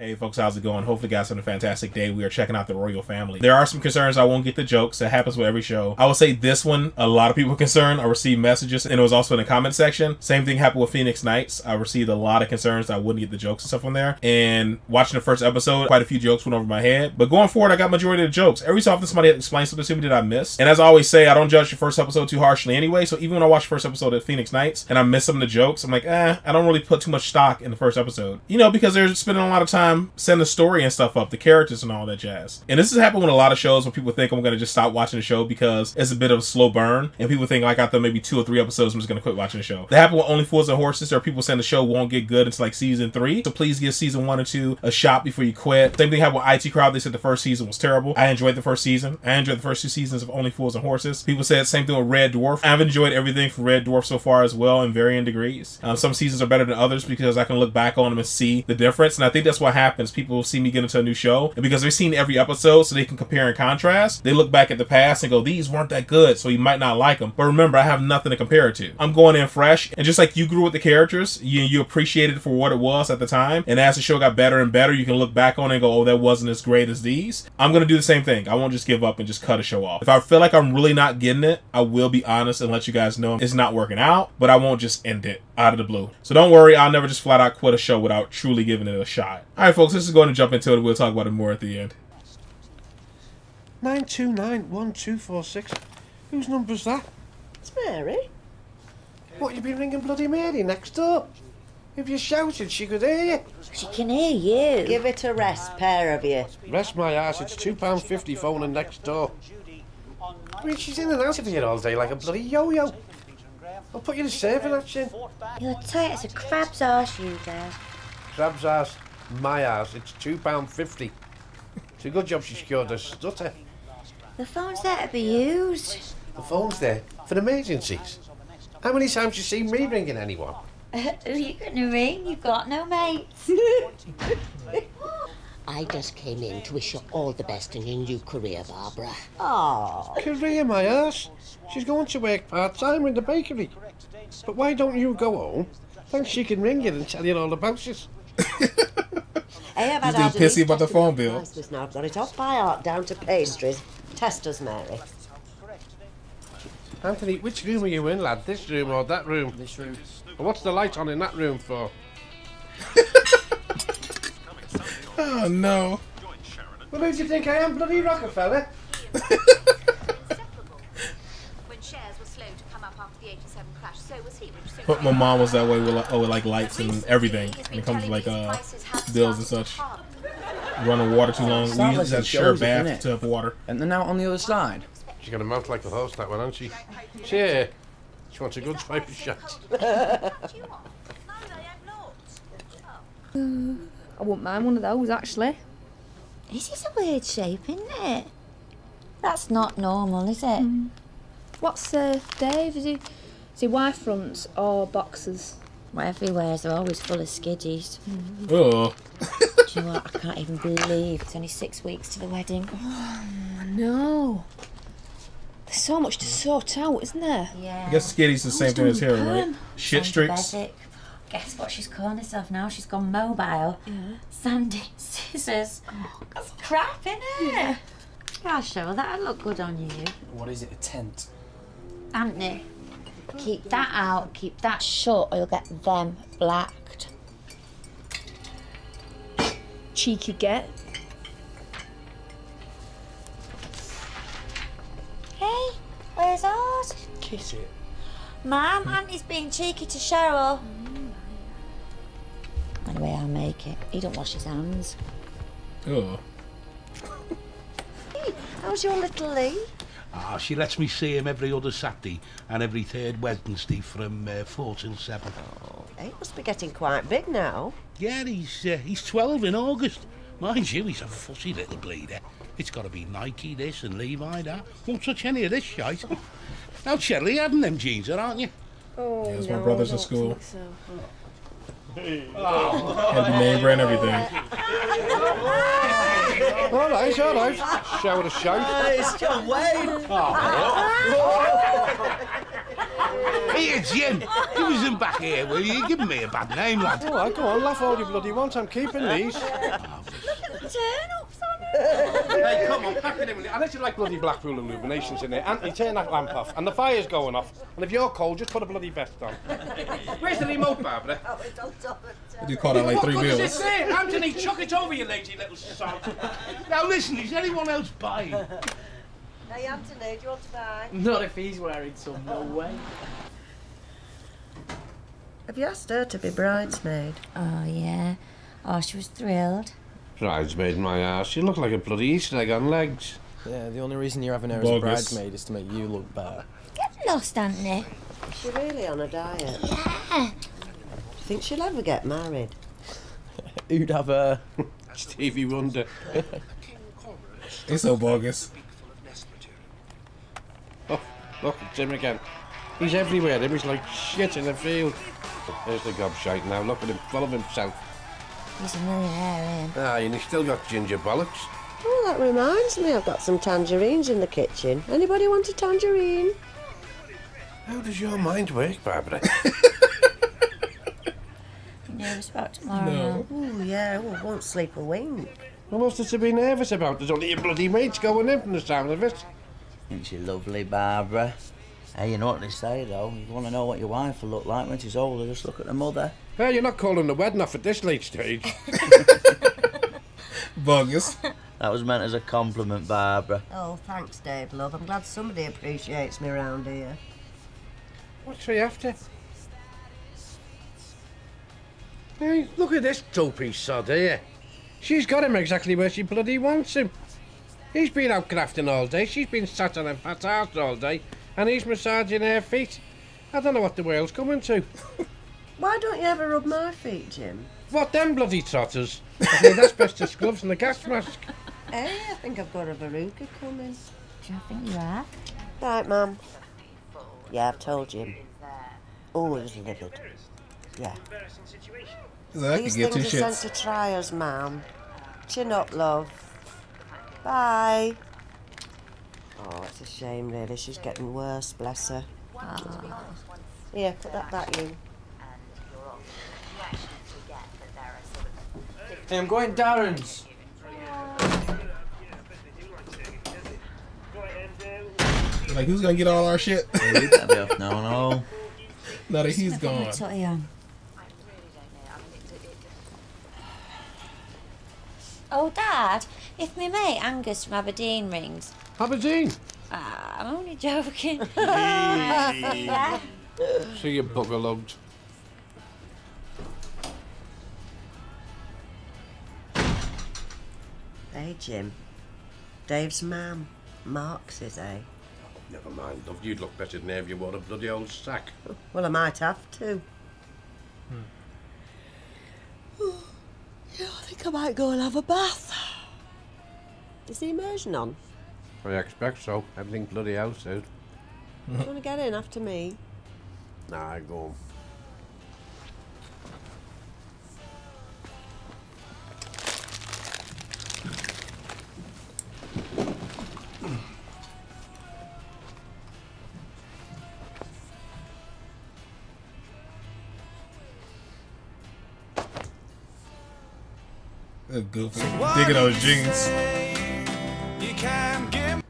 Hey folks, how's it going? Hopefully you guys had a fantastic day. We are checking out the Royle family. There are some concerns. I won't get the jokes. That happens with every show. I will say this one, a lot of people were concerned. I received messages, and it was also in the comment section. Same thing happened with Phoenix Nights. I received a lot of concerns that I wouldn't get the jokes and stuff on there. And watching the first episode, quite a few jokes went over my head. But going forward, I got majority of the jokes. Every so often somebody had to explain something to me that I missed. And as I always say, I don't judge the first episode too harshly anyway. So even when I watch the first episode of Phoenix Nights and I miss some of the jokes, I'm like, I don't really put too much stock in the first episode. You know, because they're spending a lot of time setting the story and stuff up, the characters and all that jazz. And this has happened with a lot of shows where people think I'm going to just stop watching the show because it's a bit of a slow burn. And people think like after maybe 2 or 3 episodes, I'm just going to quit watching the show. That happened with Only Fools and Horses. There are people saying the show won't get good until like season 3. So please give season 1 or 2 a shot before you quit. Same thing happened with IT Crowd. They said the first season was terrible. I enjoyed the first season. I enjoyed the first 2 seasons of Only Fools and Horses. People said same thing with Red Dwarf. I've enjoyed everything from Red Dwarf so far as well in varying degrees. Some seasons are better than others because I can look back on them and see the difference. And I think that's what happens. People see me get into a new show, and because they've seen every episode so they can compare and contrast, they look back at the past and go, these weren't that good, so you might not like them. But remember, I have nothing to compare it to. I'm going in fresh, and just like you grew with the characters, you appreciated it for what it was at the time, and as the show got better and better, you can look back on it and go, oh, that wasn't as great as these. I'm going to do the same thing. I won't just give up and just cut a show off. If I feel like I'm really not getting it, I will be honest and let you guys know it's not working out, but I won't just end it out of the blue. So don't worry, I'll never just flat out quit a show without truly giving it a shot. Alright folks, this is going to jump into it. We'll talk about it more at the end. 9291246. Whose number's that? It's Mary. What, you been ringing bloody Mary next door? If you shouted, she could hear you. She can hear you. Give it a rest, pair of you. Rest my ass, it's £2.50 phoning next door. I mean, she's in and out of here all day like a bloody yo-yo. I'll put you to serving action. You're tight as a crab's arse, you there. Crab's ass, my ass, it's £2.50. It's a good job she secured her stutter. The phone's there to be used. The phone's there for emergencies. How many times you seen me ringing anyone? Who are you going to ring? You've got no mates. I just came in to wish you all the best in your new career, Barbara. Oh, Career, my ass. She's going to work part-time in the bakery. But why don't you go home? Then she can ring you and tell you all about it. I have had He's pissy about the phone bill. Now I've got it off by heart down to pastries. Test us, Mary. Anthony, which room are you in, lad? This room or that room? This room. Well, what's the light on in that room for? Oh no. Well, who do you think I am, bloody Rockefeller? When shares were slow to come up after the 87 crash, so was he. But my mom was that way with like lights and everything when it comes to like bills and such. Running water too long. We used to share a bathtub of water. And then out on the other side. She's got a mouth like a horse, that one, hasn't she? She wants a good swipe of shot. I wouldn't mind one of those, actually. This is a weird shape, isn't it? That's not normal, is it? What's Dave? Is he Y fronts or boxers? Whatever he wears, they're always full of skiddies. Oh. Do you know what? I can't even believe it's only 6 weeks to the wedding. Oh, no. There's so much to sort out, isn't there? Yeah. I guess skiddy's the same thing as hair, right? Shit streaks. Basic. Guess what she's calling herself now? She's gone mobile. Yeah. Sandy Scissors. That's crap, innit? Yeah. Gosh, Cheryl, that'd look good on you. What is it, a tent? Anthony, keep that out, keep that shut, or you'll get them blacked. Cheeky get. Hey, where's ours? Kiss it. Mum, Auntie's being cheeky to Cheryl. Anyway, I'll make it. He don't wash his hands. Oh. Hey, how's your little Lee? Ah, she lets me see him every other Saturday and every third Wednesday from 4 till 7. Oh, he must be getting quite big now. Yeah, he's 12 in August. Mind you, he's a fussy little bleeder. It's got to be Nike this and Levi that. Won't touch any of this shite. Now, Shirley, you having them jeans, aren't you? Oh, Yeah, it's no, my brothers I in don't school. think so. Had the name brand and everything. All right. Shower of shout. It's John Wayne. Here, Jim, give us them back here, will you? You're giving me a bad name, lad. All right, go on, laugh all you bloody want. I'm keeping these. Turn-ups on it. Hey, come on, pack it in. Unless you like bloody Blackpool illuminations in there. Anthony, turn that lamp off. And the fire's going off. And if you're cold, just put a bloody vest on. Where's the remote, Barbara? You caught out like 3 What bills. does it say? Anthony, chuck it over, you lazy little sod. Now listen, is anyone else buying? Hey, Anthony, do you want to buy? Not if he's wearing some, no way. Have you asked her to be bridesmaid? Oh, yeah. Oh, she was thrilled. Bridesmaid in my ass. You look like a bloody Easter egg on legs. Yeah, the only reason you're having her as a bridesmaid is to make you look better. Get lost, Anthony. Is she really on a diet? Yeah. Do you think she'll ever get married? Who'd have her? Stevie Wonder. It's so bogus. Oh, look, it's him again. He's everywhere. He's like shit in the field. There's the gobshite now. Look at him, full of himself. He's a millionaire, him. Ah, and he's still got ginger bollocks. Oh, that reminds me, I've got some tangerines in the kitchen. Anybody want a tangerine? How does your mind work, Barbara? You nervous about tomorrow? No. Oh, yeah, I won't sleep a wink. Well, what's there to be nervous about? There's only your bloody mates going in from the sound of it. Isn't she lovely, Barbara? Hey, you know what they say, though? You want to know what your wife will look like when she's older, just look at her mother. Hey, you're not calling the wedding off at this late stage. Bogus. That was meant as a compliment, Barbara. Oh, thanks, Dave, love. I'm glad somebody appreciates me around here. What's he after? Hey, look at this dopey sod here. She's got him exactly where she bloody wants him. He's been out grafting all day. She's been sat on her fat arse all day. And he's massaging her feet. I don't know what the world's coming to. Why don't you ever rub my feet, Jim? What, them bloody trotters? I need asbestos gloves and a gas mask. Hey, I think I've got a veruca coming. Do you think you have? Right, Mum. Yeah, I've told Jim. Oh, he was livid. Yeah. I could These get 2 things are shits. sent to try us, Mum. Chin up, love. Bye. Oh, it's a shame, really. She's getting worse, bless her. Oh. Here, put that back in. Hey, I'm going Darren's. Like, who's gonna get all our shit? Hey, we better be off now, no. Now that he's gone. Oh, Dad, if my mate Angus from Aberdeen rings... Aberdeen? Ah, I'm only joking. See you bugger lugged. Hey, Jim. Dave's mam. Mark's his, eh? Never mind, love. You'd look better than if you wore a bloody old sack. Well, I might have to. Yeah, I think I might go and have a bath. Is the immersion on? I expect so. Everything bloody house out. Do you want to get in after me? Nah, go on. Goofy. Digging those jeans.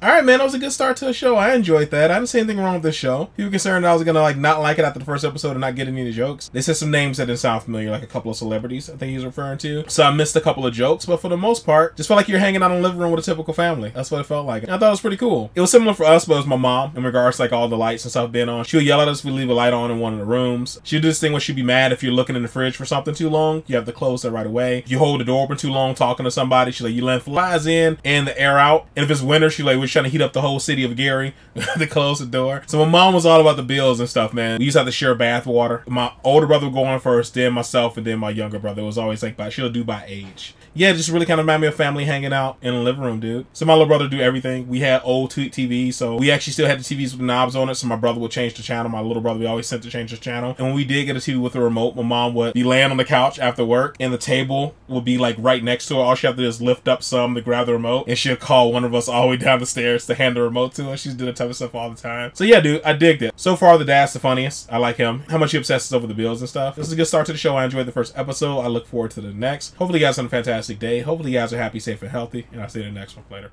Alright, man, that was a good start to the show. I enjoyed that. I didn't see anything wrong with this show. People concerned I was gonna not like it after the first episode and not get any of the jokes. They said some names that didn't sound familiar, like a couple of celebrities I think he was referring to. So I missed a couple of jokes, but for the most part, just felt like you're hanging out in the living room with a typical family. That's what it felt like. And I thought it was pretty cool. It was similar for us, but it was my mom in regards to like all the lights and stuff being on. She would yell at us if we leave a light on in one of the rooms. She would do this thing where she'd be mad if you're looking in the fridge for something too long. You have to close it right away. If you hold the door open too long talking to somebody, she's like, you let flies in and the air out. And if it's winter, she's like, we're trying to heat up the whole city of Gary. To close the door. So my mom was all about the bills and stuff, man. We used to have to share bath water. My older brother would go on first, then myself, and then my younger brother. It was always like she'll do by age. yeah, it just really kind of reminded me of family hanging out in the living room, dude. So my little brother do everything. We had old TVs, so we actually still had the TVs with knobs on it, so my brother would change the channel. My little brother, we always sent to change the channel. And when we did get a TV with a remote, my mom would be laying on the couch after work, and the table would be like right next to her. All she had to do is lift up some to grab the remote, and she'll call one of us all the way down the stairs to hand the remote to her. She's doing that type of stuff all the time. So yeah, dude, I digged it. So far, the dad's the funniest. I like him. How much he obsesses over the bills and stuff. This is a good start to the show. I enjoyed the first episode. I look forward to the next. Hopefully you guys have a fantastic day. Hopefully you guys are happy, safe, and healthy. And I'll see you in the next one later.